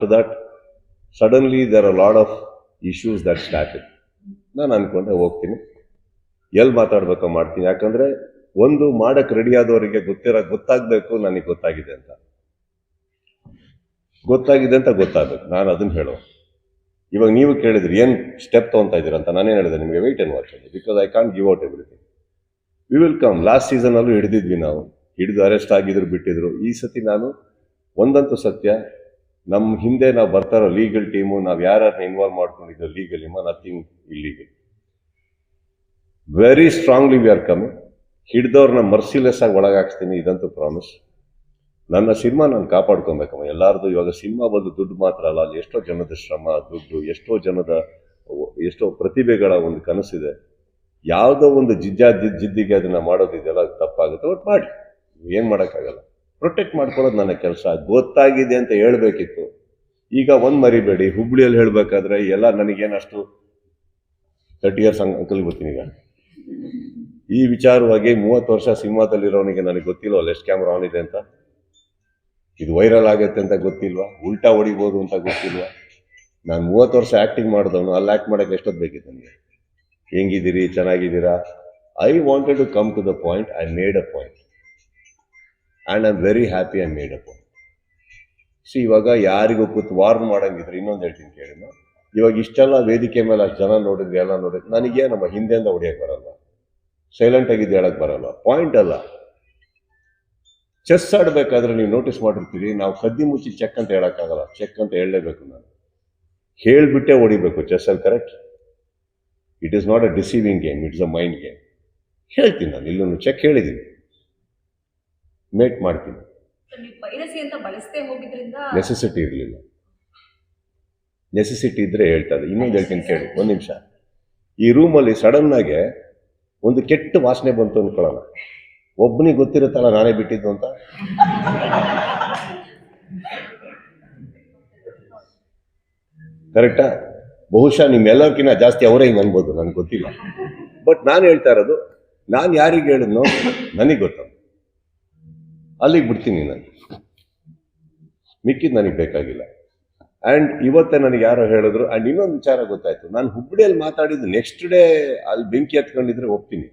After that, suddenly there are a lot of issues that started. ನಾನು ಅನ್ಕೊಂಡೆ ಹೋಗ್ತೀನಿ, ಎಲ್ಲಿ ಮಾತಾಡ್ಬೇಕೋ ಮಾಡ್ತೀನಿ. ಯಾಕಂದ್ರೆ ಒಂದು ಮಾಡಕ್ಕೆ ರೆಡಿ ಆದವರಿಗೆ ಗೊತ್ತಾಗಬೇಕು ನನಗೆ ಗೊತ್ತಾಗಿದೆ ಅಂತ ಗೊತ್ತಾಗಬೇಕು. ನಾನು ಅದನ್ನ ಹೇಳೋ. ಇವಾಗ ನೀವು ಕೇಳಿದ್ರಿ ಏನು ಸ್ಟೆಪ್ ತಗೊಂತಾ ಇದ್ದೀರಾ ಅಂತ. ನಾನೇನು ಹೇಳಿದೆ ನಿಮಗೆ, ವೆಯ್ಟ್ ಅಂಡ್ ವಾಚ್ ಅಂತ. Because I can't give out everything. We will come. Last season ಅಲ್ಲೂ ಹಿಡಿದಿದ್ವಿ ನಾವು, ಹಿಡಿದು ಅರೆಸ್ಟ್ ಆಗಿದ್ರು, ಬಿಟ್ಟಿದ್ರು. ಈ ಸತಿ ನಾನು ಒಂದಂತೂ ಸತ್ಯ, ನಮ್ಮ ಹಿಂದೆ ನಾವು ಬರ್ತಾ ಇರೋ ಲೀಗಲ್ ಟೀಮು, ನಾವು ಯಾರನ್ನ ಇನ್ವಾಲ್ವ್ ಮಾಡ್ಕೊಂಡಿದ್ದೋ legally, nothing illegal. Very strongly we are coming. ಹಿಡ್ದವ್ರನ್ನ ಮರ್ಸಿಲೆಸ್ ಆಗಿ ಒಳಗಾಕ್ಸ್ತೀನಿ, ಇದಂತೂ ಪ್ರಾಮಿಸ್. ನನ್ನ ಸಿನಿಮಾ ನಾನು ಕಾಪಾಡ್ಕೊಬೇಕಮ್ಮ. ಎಲ್ಲಾರ್ದು ಇವಾಗ ಸಿನಿಮಾ ಬಂದು ದುಡ್ಡು ಮಾತ್ರ ಅಲ್ಲ, ಅಲ್ಲಿ ಎಷ್ಟೋ ಜನದ ಶ್ರಮ, ದುಡ್ಡು, ಎಷ್ಟೋ ಪ್ರತಿಭೆಗಳ ಒಂದು ಕನಸಿದೆ. ಯಾವುದೋ ಒಂದು ಜಿದ್ದಿಗೆ ಅದನ್ನ ಮಾಡೋದಿದೆಯಲ್ಲ, ಅದು ತಪ್ಪಾಗುತ್ತೆ. ಒಟ್ಟು ಮಾಡಿ, ಏನು ಮಾಡೋಕ್ಕಾಗಲ್ಲ. ಪ್ರೊಟೆಕ್ಟ್ ಮಾಡ್ಕೊಳ್ಳೋದು ನನ್ನ ಕೆಲಸ. ಗೊತ್ತಾಗಿದೆ ಅಂತ ಹೇಳ್ಬೇಕಿತ್ತು. ಈಗ ಒಂದು ಮರಿಬೇಡಿ, ಹುಬ್ಳಿಯಲ್ಲಿ ಹೇಳ್ಬೇಕಾದ್ರೆ ಎಲ್ಲ ನನಗೇನಷ್ಟು 30 years ಅಂಕಲ್ ಗೊತ್ತೀನಿ. ಈಗ ಈ ವಿಚಾರವಾಗಿ 30 ವರ್ಷ ಸಿನಿಮಾದಲ್ಲಿರೋನಿಗೆ ನನಗೆ ಗೊತ್ತಿಲ್ವ ಎಷ್ಟು ಕ್ಯಾಮ್ರಾ ಆನ್ ಇದೆ ಅಂತ, ಇದು ವೈರಲ್ ಆಗುತ್ತೆ ಅಂತ ಗೊತ್ತಿಲ್ವಾ, ಉಲ್ಟಾ ಹೊಡಿಬೋದು ಅಂತ ಗೊತ್ತಿಲ್ವಾ. ನಾನು 30 ವರ್ಷ ಆ್ಯಕ್ಟಿಂಗ್ ಮಾಡಿದವನು, ಅಲ್ಲಿ ಆ್ಯಕ್ಟ್ ಮಾಡೋಕ್ಕೆ ಎಷ್ಟೊತ್ತು ಬೇಕಿತ್ತು ನನಗೆ. ಹೆಂಗಿದ್ದೀರಿ, ಚೆನ್ನಾಗಿದ್ದೀರಾ? I wanted to come to the point. I made a point and I am very happy I made a point. ಇವಾಗ ಯಾರಿಗೂ ಕೂತು ವಾರ್ನ್ ಮಾಡಂಗಿದ್ರೆ ಇನ್ನೊಂದು ಹೇಳ್ತೀನಿ ಕೇಳಿ. ಇವಾಗ ಇಷ್ಟೆಲ್ಲ ವೇದಿಕೆ ಮೇಲೆ ಅಷ್ಟು ಜನ ನೋಡಿದ್ವಿ, ಎಲ್ಲ ನೋಡಿದ್ವಿ. ನನಗೆ ನಮ್ಮ ಹಿಂದೆಯಿಂದ ಹೊಡಿಯೋಕ್ಕೆ ಬರಲ್ಲ, ಸೈಲೆಂಟ್ ಆಗಿದ್ದು ಹೇಳಕ್ ಬರಲ್ಲ. ಪಾಯಿಂಟ್ ಅಲ್ಲ. ಚೆಸ್ ಆಡ್ಬೇಕಾದ್ರೆ ನೀವು ನೋಟಿಸ್ ಮಾಡಿರ್ತೀರಿ, ನಾವು ಕದ್ದಿ ಮುಚ್ಚಿ ಚೆಕ್ ಅಂತ ಹೇಳಕ್ಕಾಗಲ್ಲ. ಚೆಕ್ ಅಂತ ಹೇಳಲೇಬೇಕು. ನಾನು ಹೇಳ್ಬಿಟ್ಟೆ ಹೊಡಿಬೇಕು ಚೆಸ್ಸಲ್ಲಿ, correct? It is not a deceiving game, it's a mind game. ಹೇಳ್ತೀನಿ ನಾನು, ಇಲ್ಲೂ ಚೆಕ್ ಹೇಳಿದ್ದೀನಿ, ಮೇಕ್ ಮಾಡ್ತೀನಿ. ನೆಸೆಸಿಟಿ ಇರಲಿಲ್ಲ. ನೆಸೆಸಿಟಿ ಇದ್ರೆ ಹೇಳ್ತಾ ಇದೆ. ಇನ್ನೊಂದು ಹೇಳ್ತೀನಿ ಕೇಳಿ, ಒಂದು ನಿಮಿಷ. ಈ ರೂಮಲ್ಲಿ ಸಡನ್ ಆಗಿ ಒಂದು ಕೆಟ್ಟ ವಾಸನೆ ಬಂತು ಅನ್ಕೊಳ್ಳೋಣ, ಒಬ್ಬನಿಗೆ ಗೊತ್ತಿರುತ್ತಲ್ಲ ನಾನೇ ಬಿಟ್ಟಿದ್ದು ಅಂತ. ಕರೆಕ್ಟಾ? ಬಹುಶಃ ನಿಮ್ಮೆಲ್ಲರಿಗಿಂತ ಜಾಸ್ತಿ ಅವರೇ ಹಿಂಗೆ ಅನ್ಬೋದು, ನನಗೆ ಗೊತ್ತಿಲ್ಲ. ಬಟ್ ನಾನು ಹೇಳ್ತಾ ಇರೋದು, ನಾನು ಯಾರಿಗೆ ಹೇಳಿದ್ನೋ ನನಗೆ ಗೊತ್ತ. ಅಲ್ಲಿಗೆ ಬಿಡ್ತೀನಿ ನಾನು, ಮಿಕ್ಕಿದ್ದು ನನಗೆ ಬೇಕಾಗಿಲ್ಲ. ಆ್ಯಂಡ್ ಇವತ್ತೇ ನನಗೆ ಯಾರೋ ಹೇಳಿದ್ರು. ಆ್ಯಂಡ್ ಇನ್ನೊಂದು ವಿಚಾರ ಗೊತ್ತಾಯ್ತು, ನಾನು ಹುಬ್ಬಳ್ಳಿಯಲ್ಲಿ ಮಾತಾಡಿದ್ದು ನೆಕ್ಸ್ಟ್ ಡೇ ಅಲ್ಲಿ ಬೆಂಕಿ ಹತ್ಕೊಂಡಿದ್ರೆ ಒಪ್ತೀನಿ,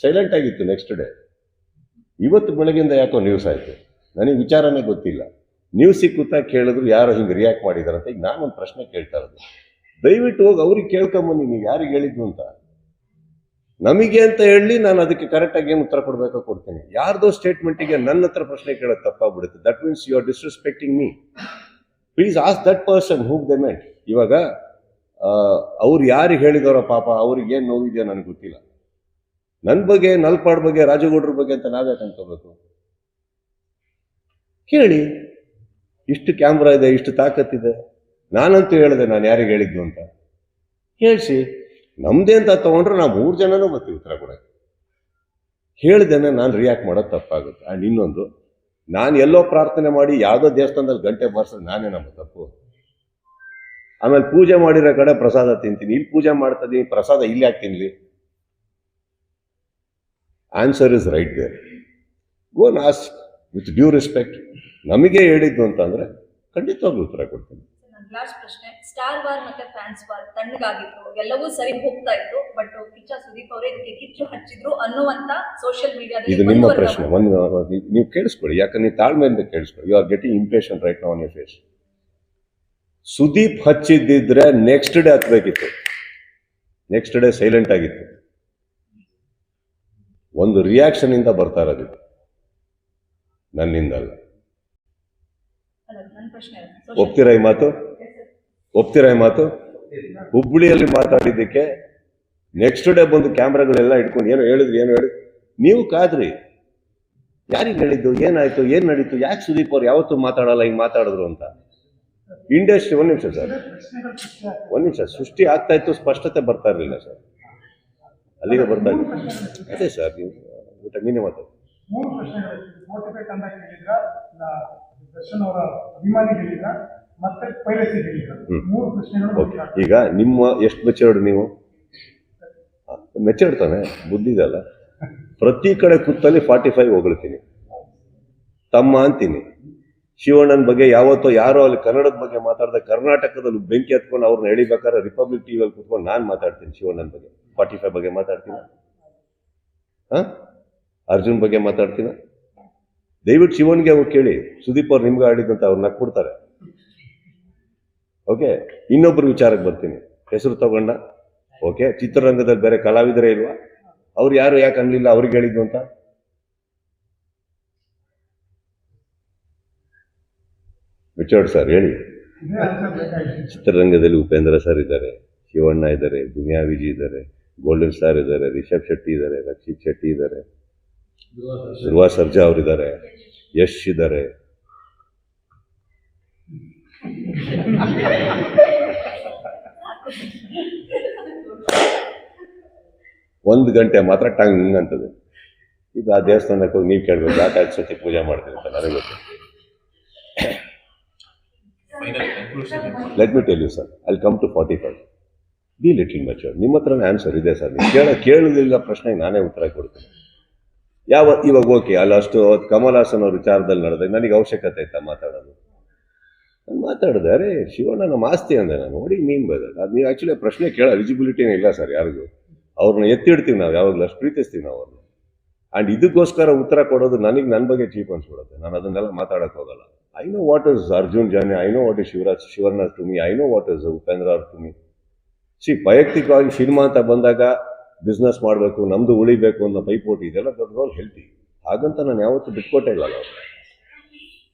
ಸೈಲೆಂಟ್ ಆಗಿತ್ತು ನೆಕ್ಸ್ಟ್ ಡೇ. ಇವತ್ತು ಬೆಳಗಿಂದ ಯಾಕೋ ನ್ಯೂಸ್ ಆಯಿತು, ನನಗೆ ವಿಚಾರನೇ ಗೊತ್ತಿಲ್ಲ. ನ್ಯೂಸ್ ಸಿಕ್ಕುತ್ತಾ ಕೇಳಿದ್ರು ಯಾರೋ ಹಿಂಗೆ ರಿಯಾಕ್ಟ್ ಮಾಡಿದಾರೆ ಅಂತ. ಈಗ ನಾನೊಂದು ಪ್ರಶ್ನೆ ಕೇಳ್ತಾ ಇರೋದು, ದಯವಿಟ್ಟು ಹೋಗಿ ಅವ್ರಿಗೆ ಕೇಳ್ಕೊಂಬನ್ನಿ, ನೀವು ಯಾರಿಗೆ ಹೇಳಿದ್ದು ಅಂತ. ನಮಗೆ ಅಂತ ಹೇಳಿ ನಾನು ಅದಕ್ಕೆ ಕರೆಕ್ಟಾಗಿ ಏನು ಉತ್ತರ ಕೊಡಬೇಕೋ ಕೊಡ್ತೀನಿ. ಯಾರ್ದೋ ಸ್ಟೇಟ್ಮೆಂಟಿಗೆ ನನ್ನ ಹತ್ರ ಪ್ರಶ್ನೆ ಕೇಳೋದು ತಪ್ಪಾಗ್ಬಿಡುತ್ತೆ. That means you are disrespecting me. Please ask that person who they meant. ಇವಾಗ ಅವ್ರು ಯಾರಿಗೆ ಹೇಳಿದವರ ಪಾಪ, ಅವ್ರಿಗೆ ಏನು ನೋವಿದೆಯೋ ನನಗೆ ಗೊತ್ತಿಲ್ಲ. ನನ್ನ ಬಗ್ಗೆ, ನಲ್ಪಾಡ್ ಬಗ್ಗೆ, ರಾಜಗೌಡ್ರ ಬಗ್ಗೆ ಅಂತ ನಾವ್ಯಾಕೆ ಅನ್ಕೋಬೇಕು? ಕೇಳಿ, ಇಷ್ಟು ಕ್ಯಾಮ್ರಾ ಇದೆ, ಇಷ್ಟು ತಾಕತ್ತಿದೆ. ನಾನಂತೂ ಹೇಳಿದೆ ನಾನು ಯಾರಿಗೆ ಹೇಳಿದ್ದು ಅಂತ. ಹೇಳಿಸಿ, ನಮ್ದೇ ಅಂತ ತಗೊಂಡ್ರೆ ನಾವು 3 ಜನನೂ ಬರ್ತೀವಿ ಉತ್ತರ ಕೊಡೋಕ್ಕೆ. ಹೇಳ್ದೇನೆ ನಾನು ರಿಯಾಕ್ಟ್ ಮಾಡೋದು ತಪ್ಪಾಗುತ್ತೆ. ಆ್ಯಂಡ್ ಇನ್ನೊಂದು, ನಾನು ಎಲ್ಲೋ ಪ್ರಾರ್ಥನೆ ಮಾಡಿ ಯಾವುದೋ ದೇವಸ್ಥಾನದಲ್ಲಿ ಗಂಟೆ ಬಾರಿಸೋದು ನಾನೇ ನಮ್ಮ ತಪ್ಪು. ಆಮೇಲೆ ಪೂಜೆ ಮಾಡಿರೋ ಕಡೆ ಪ್ರಸಾದ ತಿಂತೀನಿ, ಇಲ್ಲಿ ಪೂಜೆ ಮಾಡ್ತಾ ಇದ್ದೀನಿ, ಪ್ರಸಾದ ಇಲ್ಲಿ ಯಾಕೆ ತಿನ್ಲಿ? Answer is right there. Go and ask with due respect. ನಮಗೆ ಹೇಳಿದ್ದು ಅಂತಂದ್ರೆ ಖಂಡಿತವಾಗ್ಲೂ ಉತ್ತರ ಕೊಡ್ತೀನಿ. ಲಾಸ್ಟ್ ಪ್ರಶ್ನೆ, ಸ್ಟಾರ್ ವಾರ್ ಮತ್ತೆ ಫ್ಯಾನ್ಸ್ ವಾರ್ ತಣ್ಣಗಾಗಿತ್ತು, ಎಲ್ಲವೂ ಸರಿ ಹೋಗ್ತಾ ಇತ್ತು. ಬಟ್ ಕಿಚ್ಚ ಸುದೀಪ್ ಅವರೇ ಇದಕ್ಕೆ ಕಿಚ್ಚು ಹಚ್ಚಿದ್ರು ಅನ್ನುವಂತ ಸೋಷಿಯಲ್ ಮೀಡಿಯಾದಲ್ಲಿ. ಇದು ನಿಮ್ಮ ಪ್ರಶ್ನೆ, ನೀವು ಕೇಳಿಸ್ಕೊಳ್ಳಿ. ಯಾಕಂದ್ರೆ ನೀವು ತಾಳ್ಮೆಯಿಂದ ಕೇಳಿಸ್ಕೊಳ್ಳಿ. You are getting impatient right now on your face. Sudeep ಹಚ್ಚಿದ್ದಿದ್ರೆ ನೆಕ್ಸ್ಟ್ ಡೇ ಹತ್ಬೇಕಿತ್ತು. ನೆಕ್ಸ್ಟ್ ಡೇ ಸೈಲೆಂಟ್ ಆಗಿತ್ತು. ಒಂದು ರಿಯಾಕ್ಷನ್ ಇಂದ ಬರ್ತಾ ಇರೋದಿತ್ತು, ನನ್ನಿಂದಲ್ಲ. ಒಪ್ತೀರಾ ಈ ಮಾತು? ಒಪ್ತೀರಾ ಈ ಮಾತು? ಹುಬ್ಬಳ್ಳಿಯಲ್ಲಿ ಮಾತಾಡಿದ್ದಕ್ಕೆ ನೆಕ್ಸ್ಟ್ ಡೇ ಬಂದು ಕ್ಯಾಮ್ರಾಗಳೆಲ್ಲ ಇಟ್ಕೊಂಡು ಏನು ಹೇಳಿದ್ರಿ, ನೀವು ಕಾದ್ರಿ. ಯಾರಿಗೆ ಹೇಳಿದ್ದು, ಏನಾಯ್ತು, ಏನ್ ನಡೀತು, ಯಾಕೆ ಸುದೀಪ್ ಅವ್ರು ಯಾವತ್ತೂ ಮಾತಾಡಲ್ಲ, ಹಿಂಗೆ ಮಾತಾಡಿದ್ರು ಅಂತ. ಇಂಡಸ್ಟ್ರಿ, ಒಂದು ನಿಮಿಷ ಸರ್, ಒಂದು ನಿಮಿಷ. ಸೃಷ್ಟಿ ಆಗ್ತಾ ಇತ್ತು, ಸ್ಪಷ್ಟತೆ ಬರ್ತಾ ಇರಲಿಲ್ಲ ಸರ್. ಅಲ್ಲಿಗೆ ಬರ್ತಾ ಇತ್ತು. ಅದೇ ಸರ್, ನೀವು ನೀನೇ ಮಾತಾಡಿ. ಈಗ ನಿಮ್ಮ ಎಷ್ಟು ಮೆಚೂರ್ಡ್, ನೀವು ಮೆಚೂರ್ಡ್ ತಾನೆ, ಬುದ್ಧಿ ಇದಲ್ಲ. ಪ್ರತಿ ಕಡೆ ಕೂತಲ್ಲಿ 45 ಹೊಗಳ್ತೀನಿ, ತಮ್ಮ ಅಂತೀನಿ, ಶಿವಣ್ಣನ ಬಗ್ಗೆ ಯಾವತ್ತೋ ಯಾರೋ ಅಲ್ಲಿ ಕನ್ನಡದ ಬಗ್ಗೆ ಮಾತಾಡ್ದೆ, ಕರ್ನಾಟಕದಲ್ಲಿ ಬೆಂಕಿ ಹತ್ಕೊಂಡು ಅವ್ರನ್ನ ಎಳಿಬೇಕಾದ್ರೆ ರಿಪಬ್ಲಿಕ್ ಟಿವಿಯಲ್ಲಿ ಕುತ್ಕೊಂಡು ನಾನು ಮಾತಾಡ್ತೀನಿ ಶಿವಣ್ಣನ ಬಗ್ಗೆ. 45 ಬಗ್ಗೆ ಮಾತಾಡ್ತೀನಿ, ಅರ್ಜುನ್ ಬಗ್ಗೆ ಮಾತಾಡ್ತೀನಿ. ದಯವಿಟ್ಟು ಶಿವನ್ಗೆ ಹೋಗಿ ಕೇಳಿ, ಸುದೀಪ್ ಅವ್ರು ನಿಮ್ಗೆ ಆಡಿದಂತ ಅವ್ರು ನಕ್ಬಿಡ್ತಾರೆ. ಓಕೆ, ಇನ್ನೊಬ್ರು ವಿಚಾರಕ್ಕೆ ಬರ್ತೀನಿ. ಹೆಸರು ತಗೊಂಡ, ಓಕೆ, ಚಿತ್ರರಂಗದಲ್ಲಿ ಬೇರೆ ಕಲಾವಿದರೇ ಇಲ್ವಾ? ಅವ್ರು ಯಾರು ಯಾಕೆ ಅನ್ಲಿಲ್ಲ ಅವ್ರಿಗೆ ಹೇಳಿದ್ದು ಅಂತ? ರಿಚರ್ಡ್ ಸರ್ ಹೇಳಿ. ಚಿತ್ರರಂಗದಲ್ಲಿ ಉಪೇಂದ್ರ ಸರ್ ಇದ್ದಾರೆ, ಶಿವಣ್ಣ ಇದ್ದಾರೆ, ದುನಿಯಾ ವಿಜಿ ಇದ್ದಾರೆ, ಗೋಲ್ಡನ್ ಸ್ಟಾರ್ ಇದ್ದಾರೆ, ರಿಷಬ್ ಶೆಟ್ಟಿ ಇದ್ದಾರೆ, ರಕ್ಷಿತ್ ಶೆಟ್ಟಿ ಇದ್ದಾರೆ, ಧ್ರುವ ಸರ್ಜಾ ಅವರಿದ್ದಾರೆ, ಯಶ್ ಇದ್ದಾರೆ. ಒಂದು ಗಂಟೆ ಮಾತ್ರ ಟಂಗ್ ಅಂತದೆ. ಇದು ಆ ದೇವಸ್ಥಾನಕ್ಕೆ ಹೋಗಿ ನೀವು ಕೇಳಬೇಕು, ಯಾಕೆ 5 ಸತಿ ಪೂಜೆ ಮಾಡ್ತೀರಿ ಅಂತ ನನಗೆ ಗೊತ್ತು. Let me tell you sir, I come to 45. Be little mature. ನಿಮ್ಮ ಹತ್ರನೇ ಆನ್ಸರ್ ಇದೆ ಸರ್. ನೀವು ಕೇಳಲಿಲ್ಲ ಪ್ರಶ್ನೆಗೆ ನಾನೇ ಉತ್ತರ ಕೊಡ್ತೀನಿ. ಇವಾಗ ಓಕೆ, ಅಲ್ಲ ಅಷ್ಟು ಕಮಲ್ ಹಾಸನ್ ಅವ್ರ ವಿಚಾರದಲ್ಲಿ ನಡೆದಾಗ ನನಗೆ ಅವಶ್ಯಕತೆ ಆಯ್ತಾ ಮಾತಾಡೋದು? ನಾನು ಮಾತಾಡಿದೆ, ಅರೆ ಶಿವಣ್ಣ ನಮ್ಮ ಆಸ್ತಿ ಅಂದೆ ನಾನು. ನೋಡಿ ಮೀನ್ ಬದಲು ಅದು ನೀವು ಆ್ಯಕ್ಚುಲಿ ಪ್ರಶ್ನೆ ಕೇಳೋ ಎಲಿಜಿಬಿಲಿಟಿನೇ ಇಲ್ಲ ಸರ್ ಯಾರಿಗೂ. ಅವ್ರನ್ನ ಎತ್ತಿಡ್ತೀವಿ ನಾವು, ಯಾವಾಗಲೂ ಅಷ್ಟು ಪ್ರೀತಿಸ್ತೀವಿ ನಾವು ಅವ್ರನ್ನ. ಆ್ಯಂಡ್ ಇದಕ್ಕೋಸ್ಕರ ಉತ್ತರ ಕೊಡೋದು ನನಗೆ ನನ್ನ ಬಗ್ಗೆ ಚೀಪ್ ಅನ್ಸ್ಬಿಡುತ್ತೆ. ನಾನು ಅದನ್ನೆಲ್ಲ ಮಾತಾಡೋಕೆ ಹೋಗಲ್ಲ. I know what is Arjun Janya, I know what is Shivanna to me, I know what is Upendra ಅವ್ರ ಟು ಮಿ. ವೈಯಕ್ತಿಕವಾಗಿ ಸಿನಿಮಾ ಅಂತ ಬಂದಾಗ ಬಿಸ್ನೆಸ್ ಮಾಡಬೇಕು, ನಮ್ದು ಉಳಿಬೇಕು ಅನ್ನೋ ಪೈಪೋಟಿ ಇದೆಲ್ಲ ದೊಡ್ಡ ಹೆಲ್ತಿ. ಹಾಗಂತ ನಾನು ಯಾವತ್ತೂ ಬಿಟ್ಕೊಟ್ಟೇ ಇಲ್ಲ.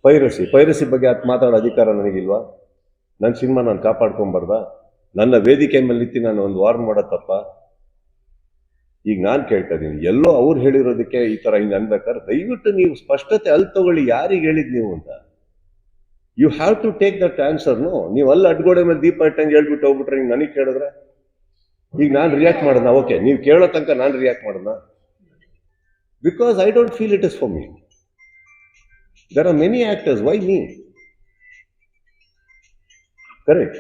ಪೈರಸಿ ಬಗ್ಗೆ ಅದು ಮಾತಾಡೋ ಅಧಿಕಾರ ನನಗಿಲ್ವಾ? ನನ್ನ ಸಿನಿಮಾ ನಾನು ಕಾಪಾಡ್ಕೊಂಬಾರ್ದ? ನನ್ನ ವೇದಿಕೆ ಮೇಲೆ ನಿಂತು ನಾನು ಒಂದು ವಾರ್ನ್ ಮಾಡೋ ತಪ್ಪ? ಈಗ ನಾನು ಕೇಳ್ತಾ ಇದ್ದೀನಿ, ಎಲ್ಲೋ ಅವ್ರು ಹೇಳಿರೋದಕ್ಕೆ ಈ ಥರ ಹಿಂಗೆ ಅನ್ಬೇಕಾದ್ರೆ ದಯವಿಟ್ಟು ನೀವು ಸ್ಪಷ್ಟತೆ ಅಲ್ಲಿ ತಗೊಳ್ಳಿ, ಯಾರಿಗೆ ಹೇಳಿದ್ ನೀವು ಅಂತ. You have to take that ಆನ್ಸರ್ನು. ನೀವು ಅಲ್ಲಿ ಅಡ್ಗೋಡೆ ಮೇಲೆ ದೀಪ ಇಟ್ಟಂಗೆ ಹೇಳ್ಬಿಟ್ಟು ಹೋಗ್ಬಿಟ್ರೆ ನೀವು ನನಗೆ ಕೇಳಿದ್ರೆ ಈಗ ನಾನು ರಿಯಾಕ್ಟ್ ಮಾಡೋಣ? ಓಕೆ, ನೀವು ಕೇಳೋ ತನಕ ನಾನು ರಿಯಾಕ್ಟ್ ಮಾಡೋಣ? Because I don't feel it is for me. There are many actors, why me? Correct.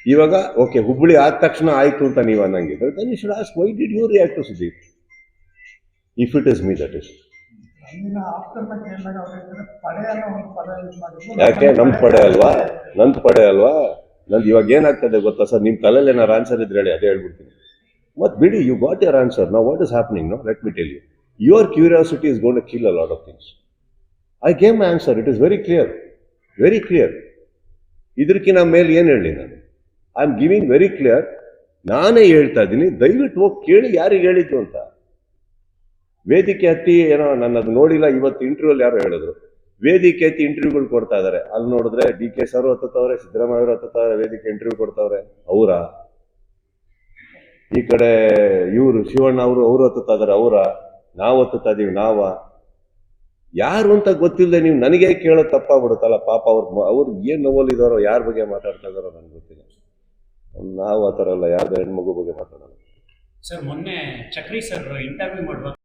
ಇವಾಗ ಓಕೆ, ಹುಬ್ಬಳ್ಳಿ ಆದ ತಕ್ಷಣ ಆಯ್ತು ಅಂತ ನೀವು ಅನ್ನಂಗಿದ್ರೆ then you should ask, why did you react to Sudeep? If it is me, that is. ಯಾಕೆ ನಮ್ದು ಪಡೆ ಅಲ್ವಾ? ನಂದು ಪಡೆ ಅಲ್ವಾ? ನಂದು ಇವಾಗ ಏನಾಗ್ತದೆ ಗೊತ್ತಾ ಸರ್, ನಿಮ್ಮ ತಲೆಯಲ್ಲಿ ಏನಾರು ಆನ್ಸರ್ ಇದ್ರೆ ಹೇಳಿ, ಅದೇ ಹೇಳ್ಬಿಡ್ತೀನಿ. ಮತ್ತೆ ಬಿಡಿ, you got your answer. Now what is happening? No, let me tell you, your curiosity is gone to kill a lot of things. I gave my answer, it is very clear, very clear. ಇದಕ್ಕಿಂತ ಮೇಲೆ ಏನು ಹೇಳಿ ನಾನು? I am giving very clear. ನಾನೇ ಹೇಳ್ತಾ ಇದ್ದೀನಿ, ದಯವಿಟ್ಟು ಹೋಗಿ ಕೇಳಿ ಯಾರಿಗೆ ಹೇಳಿದ್ದು ಅಂತ. ವೇದಿಕೆ ಹತ್ತಿ ಏನೋ ನಾನು ಅದು ನೋಡಿಲ್ಲ, ಇವತ್ತು ಇಂಟರ್ವ್ಯೂಲ್ಲಿ ಯಾರು ಹೇಳಿದ್ರು ವೇದಿಕೆ ಹತ್ತಿ ಇಂಟರ್ವ್ಯೂಗಳು ಕೊಡ್ತಾ ಇದಾರೆ. ಅಲ್ಲಿ ನೋಡಿದ್ರೆ DK ಸರ್ ಹತ್ತವ್ರೆ, ಸಿದ್ದರಾಮಯ್ಯ ಅವರು ಹತ್ತವ್ರೆ, ವೇದಿಕೆ ಇಂಟರ್ವ್ಯೂ ಕೊಡ್ತಾವ್ರೆ. ಅವರ ಈ ಕಡೆ ಇವರು ಶಿವಣ್ಣ ಅವರು ಹತ್ತುತ್ತಾ ಇದಾರೆ. ನಾವು ಹತ್ತುತ್ತಾ ಇದೀವಿ. ಯಾರು ಅಂತ ಗೊತ್ತಿಲ್ಲದೆ ನೀವು ನನಗೆ ಕೇಳೋದು ತಪ್ಪಾಗ್ಬಿಡುತ್ತಲ್ಲ. ಪಾಪ ಅವ್ರು ಏನ್ ನೋವಲ್ಲಿದ್ದಾರೋ, ಯಾರ ಬಗ್ಗೆ ಮಾತಾಡ್ತಾ ಇದಾರೋ ನನಗೆ ಗೊತ್ತಿಲ್ಲ. ನಾವು ಆ ಥರ ಅಲ್ಲ, ಯಾವ್ದೋ ಹೆಣ್ಮಗು ಬಗ್ಗೆ ಮಾತಾಡೋಣ. ಸರ್, ಮೊನ್ನೆ ಚಕ್ರಿ ಸರ್ ಇಂಟರ್ವ್ಯೂ ಮಾಡುವಾಗ